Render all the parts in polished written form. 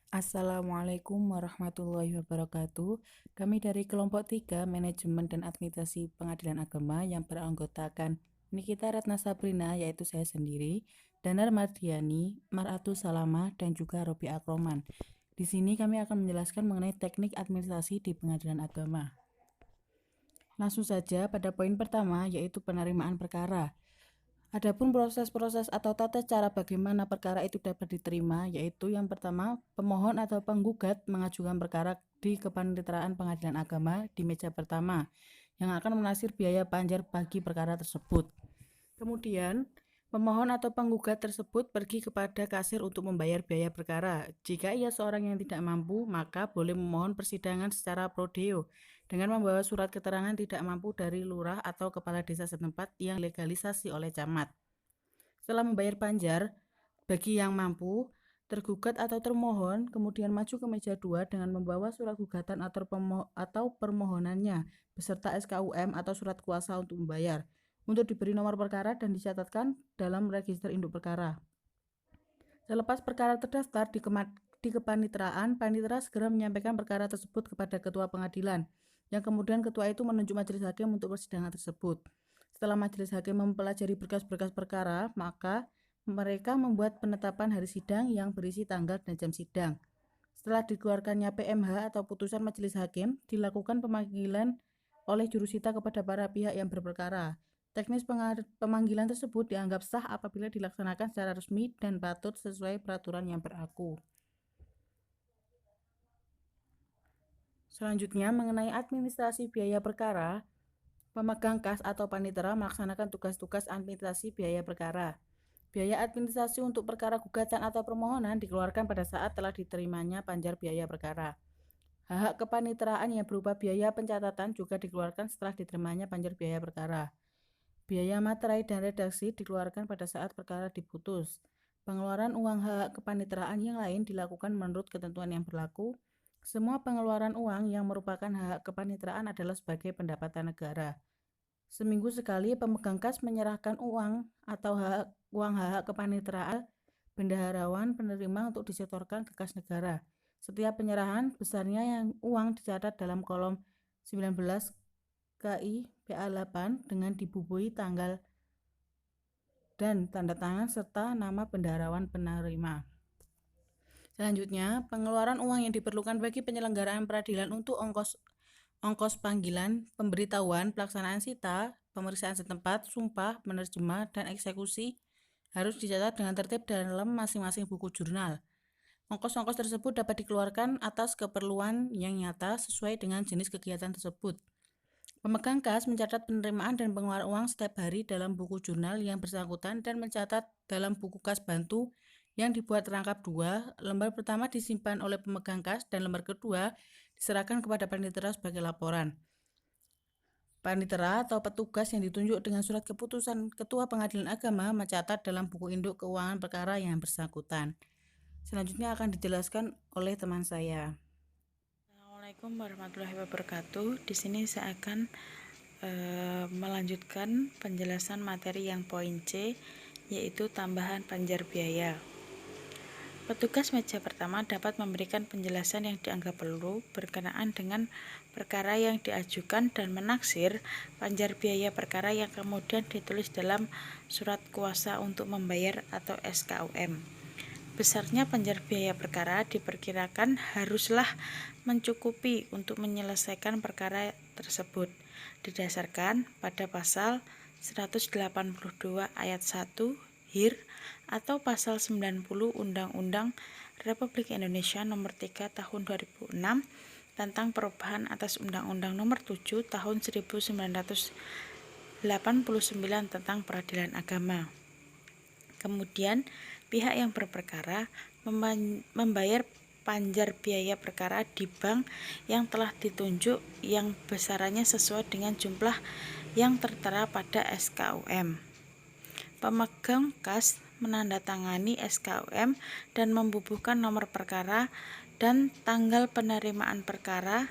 Assalamualaikum warahmatullahi wabarakatuh. Kami dari kelompok 3 Manajemen dan Administrasi Pengadilan Agama yang beranggotakan Nikita Ratna Sabrina, yaitu saya sendiri, Danar Mardiani, Maratus Salama, dan juga Robi Akroman. Di sini kami akan menjelaskan mengenai teknik administrasi di pengadilan agama. Langsung saja pada poin pertama, yaitu penerimaan perkara. Adapun proses-proses atau tata cara bagaimana perkara itu dapat diterima, yaitu yang pertama, pemohon atau penggugat mengajukan perkara di Kepaniteraan Pengadilan Agama di meja pertama, yang akan menasir biaya panjar bagi perkara tersebut. Kemudian, pemohon atau penggugat tersebut pergi kepada kasir untuk membayar biaya perkara. Jika ia seorang yang tidak mampu, maka boleh memohon persidangan secara pro deo dengan membawa surat keterangan tidak mampu dari lurah atau kepala desa setempat yang legalisasi oleh camat. Setelah membayar panjar, bagi yang mampu, tergugat atau termohon kemudian maju ke meja 2 dengan membawa surat gugatan atau permohonannya beserta SKUM atau surat kuasa untuk membayar untuk diberi nomor perkara dan dicatatkan dalam register induk perkara. Selepas perkara terdaftar di kepaniteraan, panitera segera menyampaikan perkara tersebut kepada ketua pengadilan, yang kemudian ketua itu menunjuk majelis hakim untuk persidangan tersebut. Setelah majelis hakim mempelajari berkas-berkas perkara, maka mereka membuat penetapan hari sidang yang berisi tanggal dan jam sidang. Setelah dikeluarkannya PMH atau putusan majelis hakim, dilakukan pemanggilan oleh jurusita kepada para pihak yang berperkara. Teknis pemanggilan tersebut dianggap sah apabila dilaksanakan secara resmi dan patut sesuai peraturan yang berlaku. Selanjutnya, mengenai administrasi biaya perkara, pemegang kas atau panitera melaksanakan tugas-tugas administrasi biaya perkara. Biaya administrasi untuk perkara gugatan atau permohonan dikeluarkan pada saat telah diterimanya panjar biaya perkara. Hak kepaniteraan yang berupa biaya pencatatan juga dikeluarkan setelah diterimanya panjar biaya perkara. Biaya materai dan redaksi dikeluarkan pada saat perkara diputus. Pengeluaran uang hak kepaniteraan yang lain dilakukan menurut ketentuan yang berlaku. Semua pengeluaran uang yang merupakan hak kepaniteraan adalah sebagai pendapatan negara. Seminggu sekali pemegang kas menyerahkan uang atau uang hak kepaniteraan bendaharawan penerima untuk disetorkan ke kas negara. Setiap penyerahan besarnya yang uang dicatat dalam kolom 19 KI PA8 dengan dibubuhi tanggal dan tanda tangan serta nama bendaharawan penerima. Selanjutnya, pengeluaran uang yang diperlukan bagi penyelenggaraan peradilan untuk ongkos panggilan, pemberitahuan, pelaksanaan sita, pemeriksaan setempat, sumpah, penerjemah, dan eksekusi harus dicatat dengan tertib dalam masing-masing buku jurnal. Ongkos-ongkos tersebut dapat dikeluarkan atas keperluan yang nyata sesuai dengan jenis kegiatan tersebut. Pemegang kas mencatat penerimaan dan pengeluaran uang setiap hari dalam buku jurnal yang bersangkutan dan mencatat dalam buku kas bantu yang dibuat rangkap 2. Lembar pertama disimpan oleh pemegang kas dan lembar kedua diserahkan kepada panitera sebagai laporan. Panitera atau petugas yang ditunjuk dengan surat keputusan Ketua Pengadilan Agama mencatat dalam buku induk keuangan perkara yang bersangkutan. Selanjutnya akan dijelaskan oleh teman saya. Assalamualaikum warahmatullahi wabarakatuh. Di sini saya akan melanjutkan penjelasan materi yang poin C, yaitu tambahan panjar biaya. Petugas meja pertama dapat memberikan penjelasan yang dianggap perlu berkenaan dengan perkara yang diajukan dan menaksir panjar biaya perkara yang kemudian ditulis dalam surat kuasa untuk membayar atau SKUM. Besarnya panjar biaya perkara diperkirakan haruslah mencukupi untuk menyelesaikan perkara tersebut, didasarkan pada pasal 182 ayat 1 HIR atau pasal 90 Undang-Undang Republik Indonesia Nomor 3 Tahun 2006 tentang perubahan atas Undang-Undang Nomor 7 Tahun 1989 tentang peradilan agama. Kemudian, pihak yang berperkara membayar panjar biaya perkara di bank yang telah ditunjuk yang besarannya sesuai dengan jumlah yang tertera pada SKUM. Pemegang kas menandatangani SKUM dan membubuhkan nomor perkara dan tanggal penerimaan perkara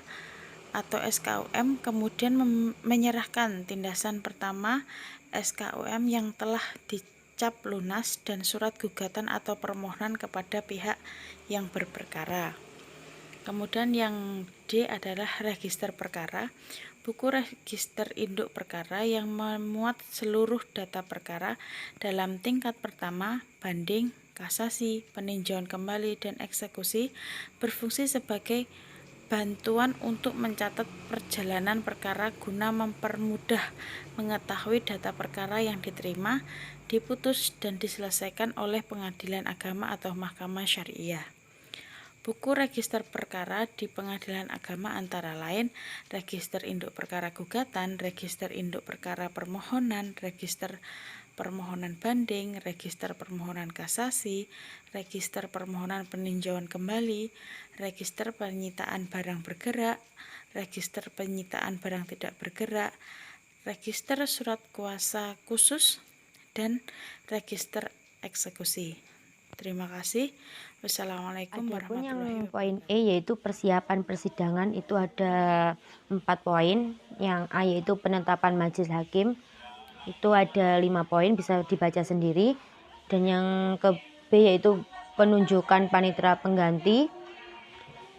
atau SKUM, kemudian menyerahkan tindasan pertama SKUM yang telah cap lunas dan surat gugatan atau permohonan kepada pihak yang berperkara. Kemudian yang D adalah register perkara. Buku register induk perkara yang memuat seluruh data perkara dalam tingkat pertama, banding, kasasi, peninjauan kembali, dan eksekusi berfungsi sebagai bantuan untuk mencatat perjalanan perkara guna mempermudah mengetahui data perkara yang diterima, diputus, dan diselesaikan oleh pengadilan agama atau mahkamah syariah. Buku register perkara di pengadilan agama antara lain register induk perkara gugatan, register induk perkara permohonan, register permohonan banding, register permohonan kasasi, register permohonan peninjauan kembali, register penyitaan barang bergerak, register penyitaan barang tidak bergerak, register surat kuasa khusus, dan register eksekusi. Terima kasih. Wassalamualaikum Adapun yang warahmatullahi poin wabarakatuh. E yaitu persiapan persidangan itu ada 4 poin. Yang A yaitu penetapan majelis hakim itu ada 5 poin, bisa dibaca sendiri. Dan yang ke B yaitu penunjukan panitera pengganti.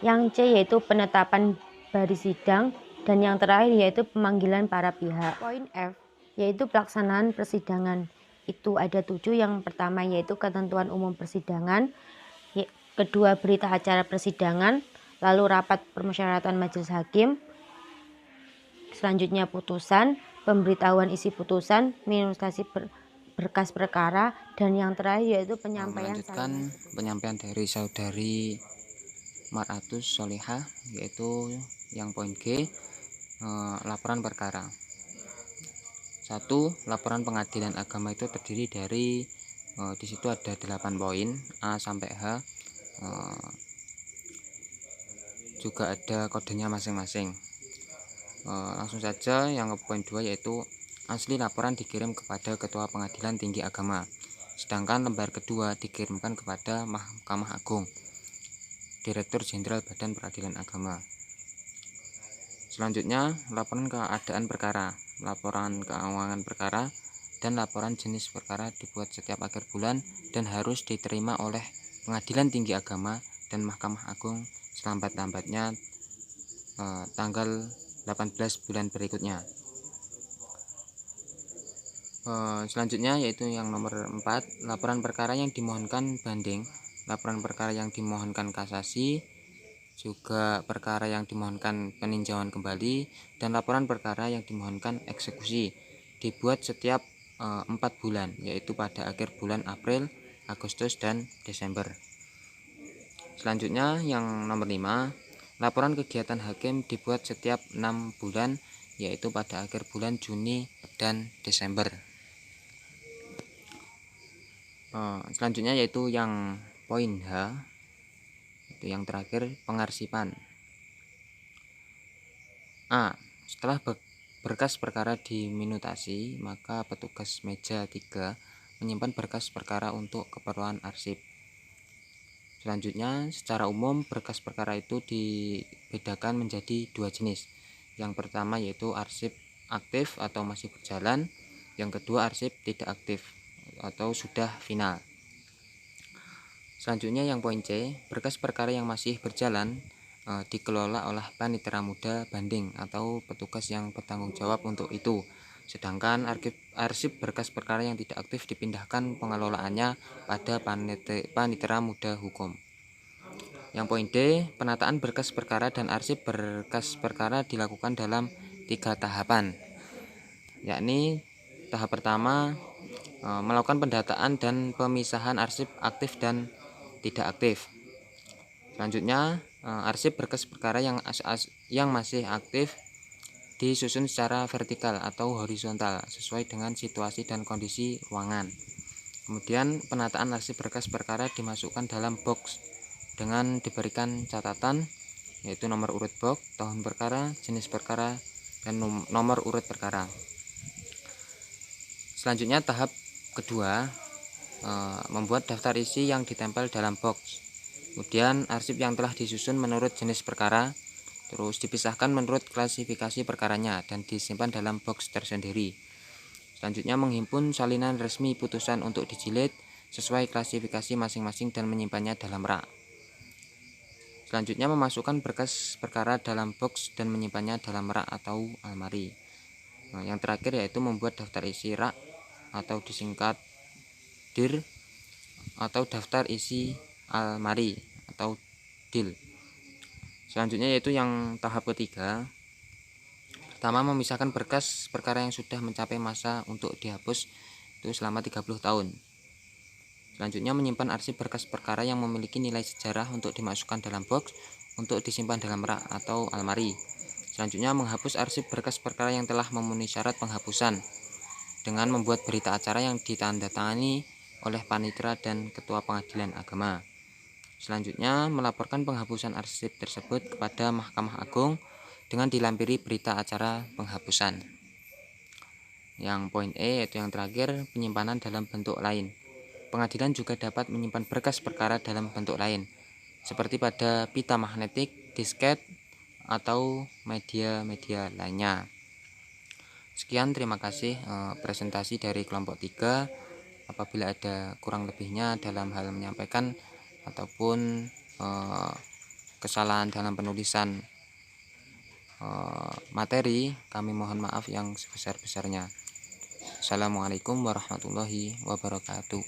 Yang C yaitu penetapan baris sidang. Dan yang terakhir yaitu pemanggilan para pihak. Poin F yaitu pelaksanaan persidangan. Itu ada 7. Yang pertama yaitu ketentuan umum persidangan. Kedua, berita acara persidangan, lalu rapat permusyawaratan majelis hakim, selanjutnya putusan, pemberitahuan isi putusan, minutasi berkas perkara, dan yang terakhir yaitu penyampaian melanjutkan penyampaian dari saudari Maratus Solihah, yaitu yang poin G, laporan perkara. 1. Laporan pengadilan agama itu terdiri dari di situ ada 8 poin A sampai H. Juga ada kodenya masing-masing. Langsung saja yang ke poin 2 yaitu asli laporan dikirim kepada Ketua Pengadilan Tinggi Agama, sedangkan lembar kedua dikirimkan kepada Mahkamah Agung, Direktur Jenderal Badan Peradilan Agama. Selanjutnya laporan keadaan perkara, laporan keuangan perkara, dan laporan jenis perkara dibuat setiap akhir bulan dan harus diterima oleh Pengadilan Tinggi Agama dan Mahkamah Agung selambat-lambatnya tanggal 18 bulan berikutnya. Selanjutnya yaitu yang nomor 4, laporan perkara yang dimohonkan banding, laporan perkara yang dimohonkan kasasi, juga perkara yang dimohonkan peninjauan kembali, dan laporan perkara yang dimohonkan eksekusi dibuat setiap 4 bulan, yaitu pada akhir bulan April, Agustus, dan Desember. Selanjutnya yang nomor 5, laporan kegiatan hakim dibuat setiap 6 bulan, yaitu pada akhir bulan Juni dan Desember. Selanjutnya yaitu yang poin H, itu yang terakhir, pengarsipan. A. Setelah berkas perkara diminutasi, maka petugas meja 3 menyimpan berkas perkara untuk keperluan arsip. Selanjutnya, secara umum berkas perkara itu dibedakan menjadi 2 jenis. Yang pertama yaitu arsip aktif atau masih berjalan, yang kedua arsip tidak aktif atau sudah final. Selanjutnya yang poin C, berkas perkara yang masih berjalan dikelola oleh panitera muda banding atau petugas yang bertanggung jawab untuk itu. Sedangkan arsip berkas perkara yang tidak aktif dipindahkan pengelolaannya pada panitera muda hukum. Yang poin D, penataan berkas perkara dan arsip berkas perkara dilakukan dalam 3 tahapan, yakni tahap pertama melakukan pendataan dan pemisahan arsip aktif dan tidak aktif. Selanjutnya arsip berkas perkara yang masih aktif disusun secara vertikal atau horizontal sesuai dengan situasi dan kondisi ruangan. Kemudian penataan arsip berkas perkara dimasukkan dalam box dengan diberikan catatan, yaitu nomor urut box, tahun perkara, jenis perkara, dan nomor urut perkara. Selanjutnya tahap kedua, membuat daftar isi yang ditempel dalam box. Kemudian arsip yang telah disusun menurut jenis perkara terus dipisahkan menurut klasifikasi perkaranya dan disimpan dalam box tersendiri. Selanjutnya menghimpun salinan resmi putusan untuk dijilid sesuai klasifikasi masing-masing dan menyimpannya dalam rak. Selanjutnya memasukkan berkas perkara dalam box dan menyimpannya dalam rak atau almari. Nah, yang terakhir yaitu membuat daftar isi rak atau disingkat DIR atau daftar isi almari atau DIL. Selanjutnya yaitu yang tahap ketiga. Pertama, memisahkan berkas perkara yang sudah mencapai masa untuk dihapus itu selama 30 tahun. Selanjutnya menyimpan arsip berkas perkara yang memiliki nilai sejarah untuk dimasukkan dalam box untuk disimpan dalam rak atau almari. Selanjutnya menghapus arsip berkas perkara yang telah memenuhi syarat penghapusan dengan membuat berita acara yang ditandatangani oleh panitera dan ketua pengadilan agama. Selanjutnya melaporkan penghapusan arsip tersebut kepada Mahkamah Agung dengan dilampiri berita acara penghapusan. Yang poin E yaitu yang terakhir, penyimpanan dalam bentuk lain. Pengadilan juga dapat menyimpan berkas perkara dalam bentuk lain, seperti pada pita magnetik, disket, atau media-media lainnya. Sekian, terima kasih presentasi dari kelompok 3. Apabila ada kurang lebihnya dalam hal menyampaikan ataupun kesalahan dalam penulisan materi, kami mohon maaf yang sebesar-besarnya. Assalamualaikum warahmatullahi wabarakatuh.